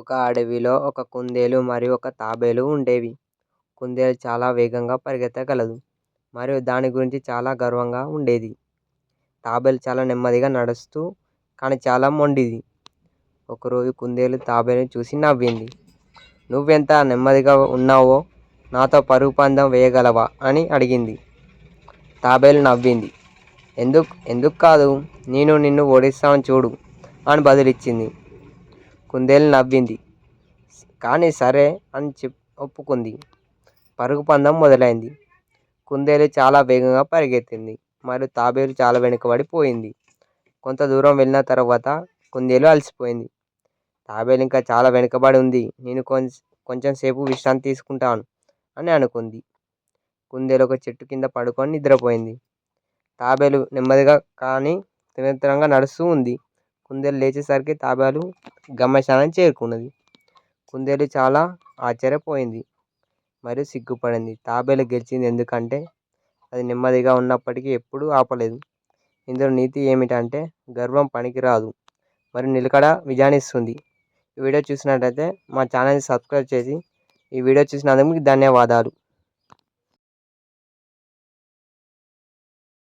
ఒక అడవిలో ఒక కుందేలు మరియు ఒక తాబేలు ఉండేవి. కుందేలు చాలా వేగంగా పరిగెత్తగలదు మరియు దాని గురించి చాలా గర్వంగా ఉండేది. తాబేలు చాలా నెమ్మదిగా నడుస్తూ కానీ చాలా మొండిది. ఒకరోజు కుందేలు తాబేలుని చూసి నవ్వింది. నువ్వెంత నెమ్మదిగా ఉన్నావో నాతో పరుగు పందెం వేయగలవా అని అడిగింది. తాబేలు నవ్వింది. ఎందుకు ఎందుకు కాదు, నేను నిన్ను ఓడిస్తాను చూడు అని బదులిచ్చింది. కుందేలు నవ్వింది కానీ సరే అని ఒప్పుకుంది. పరుగు పందెం మొదలైంది. కుందేలు చాలా వేగంగా పరిగెత్తింది మరియు తాబేలు చాలా వెనుకబడిపోయింది. కొంత దూరం వెళ్ళిన తర్వాత కుందేలు అలసిపోయింది. తాబేలు ఇంకా చాలా వెనుకబడి ఉంది, నేను కొంచెం సేపు విశ్రాంతి తీసుకుంటాను అని అనుకుంది. కుందేలు ఒక చెట్టు కింద పడుకొని నిద్రపోయింది. తాబేలు నెమ్మదిగా కానీ నిరంతరంగా నడుస్తూ ఉంది. కుందేలు లేచేసరికి తాబేలు గమ్యస్థానానికి చేరుకున్నది. కుందేలు చాలా ఆశ్చర్యపోయింది మరియు సిగ్గుపడింది. తాబేలు గెలిచింది ఎందుకంటే అది నెమ్మదిగా ఉన్నప్పటికీ ఎప్పుడూ ఆపలేదు. ఇందులో నీతి ఏమిటంటే గర్వం పనికిరాదు మరియు నిలకడ విజయాన్నిస్తుంది. ఈ వీడియో చూసినట్లయితే మా ఛానల్ని సబ్స్క్రైబ్ చేసి ఈ వీడియో చూసినందుకు మీకు ధన్యవాదాలు.